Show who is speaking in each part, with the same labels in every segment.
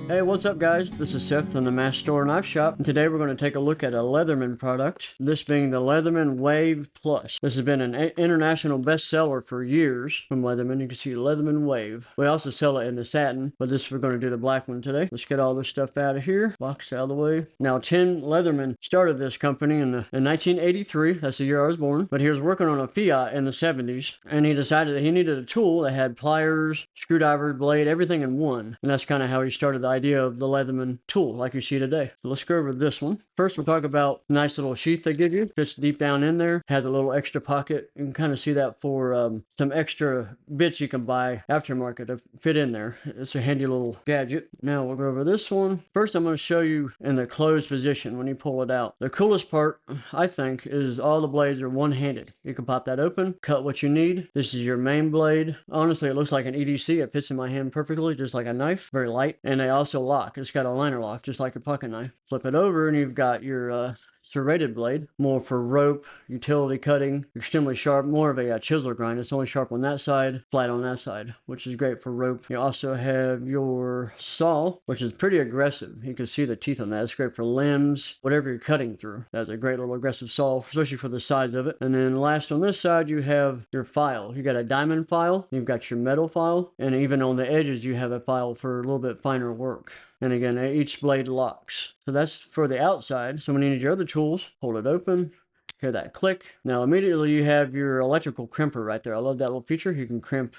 Speaker 1: Hey, what's up guys? This is Seth from the Mass Store Knife Shop, and today we're going to take a look at a Leatherman product, this being the Leatherman Wave Plus. This has been an international bestseller for years from Leatherman. You can see Leatherman Wave. We also sell it in the satin, but we're going to do the black one today. Let's get all this stuff out of here. Box out of the way. Now, Tim Leatherman started this company in 1983. That's the year I was born, but he was working on a Fiat in the 70s, and he decided that he needed a tool that had pliers, screwdriver, blade, everything in one, and that's kind of how he started the idea of the Leatherman tool like you see today. So let's go over this one. First, we'll talk about the nice little sheath they give you. Fits deep down in there. Has a little extra pocket. You can kind of see that for some extra bits you can buy aftermarket to fit in there. It's a handy little gadget. Now we'll go over this one. First, I'm going to show you in the closed position when you pull it out. The coolest part, I think, is all the blades are one-handed. You can pop that open, cut what you need. This is your main blade. Honestly, it looks like an EDC. It fits in my hand perfectly, just like a knife. Very light. And they also lock. It's got a liner lock, just like a pocket knife. Flip it over and you've got your serrated blade, more for rope, utility cutting, extremely sharp, more of a chiseler grind. It's only sharp on that side, flat on that side, which is great for rope. You also have your saw, which is pretty aggressive. You can see the teeth on that. It's great for limbs, whatever you're cutting through. That's a great little aggressive saw, especially for the size of it. And then last on this side, you have your file. You got a diamond file, you've got your metal file, and even on the edges, you have a file for a little bit finer work. And again, each blade locks. So that's for the outside. So when you need your other tools, hold it open, hear that click. Now immediately you have your electrical crimper right there. I love that little feature. You can crimp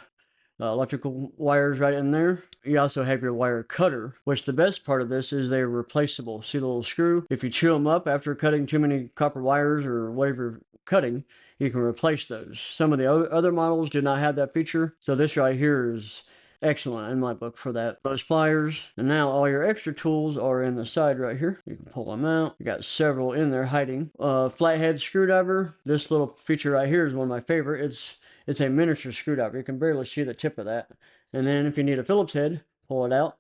Speaker 1: electrical wires right in there. You also have your wire cutter, which the best part of this is they're replaceable. See the little screw? If you chew them up after cutting too many copper wires or whatever cutting, you can replace those. Some of the other models do not have that feature. So this right here is excellent in my book for that. Those pliers, and now all your extra tools are in the side right here. You can pull them out. You got several in there hiding. Flathead screwdriver. This little feature right here is one of my favorite. It's a miniature screwdriver. You can barely see the tip of that. And then if you need a Phillips head, pull it out.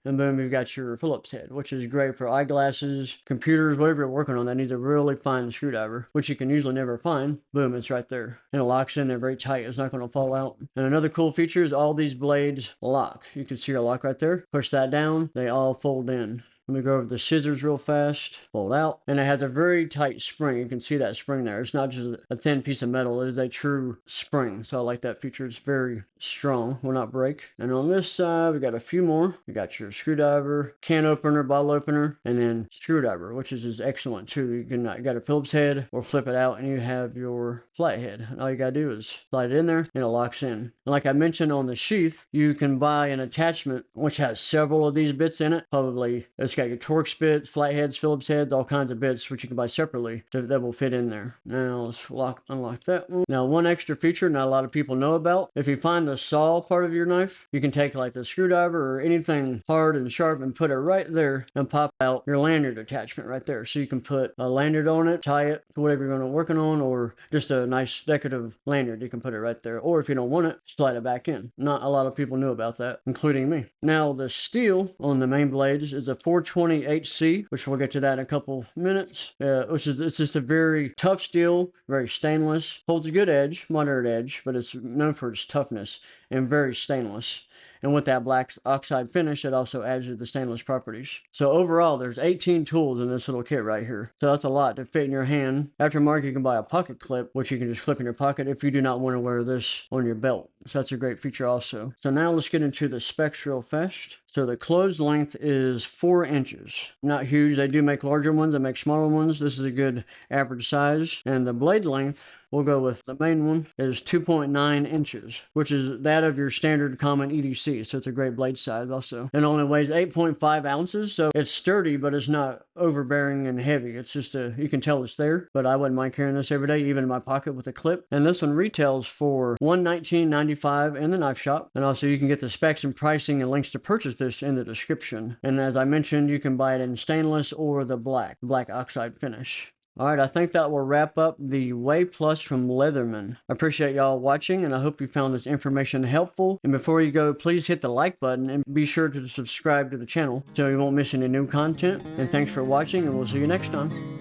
Speaker 1: And boom, you've got your Phillips head, which is great for eyeglasses, computers, whatever you're working on that needs a really fine screwdriver, which you can usually never find. Boom, it's right there. And it locks in there very tight. It's not going to fall out. And another cool feature is all these blades lock. You can see your lock right there. Push that down. They all fold in. Let me go over the scissors real fast. Fold out. And it has a very tight spring. You can see that spring there. It's not just a thin piece of metal. It is a true spring. So I like that feature. It's very strong. Will not break. And on this side, we got a few more. We got your screwdriver, can opener, bottle opener, and then screwdriver, which is excellent too. You got a Phillips head or flip it out and you have your flathead. And all you got to do is slide it in there and it locks in. And like I mentioned on the sheath, you can buy an attachment which has several of these bits in it. Probably it's got your Torx bits, flatheads, Phillips heads, all kinds of bits which you can buy separately that will fit in there. Now let's unlock that one. Now one extra feature not a lot of people know about. If you find the saw part of your knife, you can take like the screwdriver or anything hard and sharp and put it right there and pop out your lanyard attachment right there. So you can put a lanyard on it, tie it to whatever you're going to working on, or just a nice decorative lanyard. You can put it right there. Or if you don't want it, slide it back in. Not a lot of people knew about that, including me. Now the steel on the main blades is a 420 HC, which we'll get to that in a couple minutes. It's just a very tough steel, very stainless, holds a good edge, moderate edge, but it's known for its toughness and very stainless. And with that black oxide finish, it also adds to the stainless properties. So overall, there's 18 tools in this little kit right here. So that's a lot to fit in your hand. Aftermarket, you can buy a pocket clip, which you can just clip in your pocket if you do not want to wear this on your belt. So that's a great feature also. So now let's get into the specs real fast. So the closed length is 4 inches. Not huge. They do make larger ones. They make smaller ones. This is a good average size. And the blade length, we'll go with the main one, is 2.9 inches, which is that of your standard common EDC. So it's a great blade size also. It only weighs 8.5 ounces. So it's sturdy, but it's not overbearing and heavy. It's just you can tell it's there, but I wouldn't mind carrying this every day, even in my pocket with a clip. And this one retails for $119.95 in the knife shop. And also you can get the specs and pricing and links to purchase this in the description. And as I mentioned, you can buy it in stainless or the black oxide finish. All right, I think that will wrap up the Wave Plus from Leatherman. I appreciate y'all watching, and I hope you found this information helpful. And before you go, please hit the like button and be sure to subscribe to the channel so you won't miss any new content. And thanks for watching, and we'll see you next time.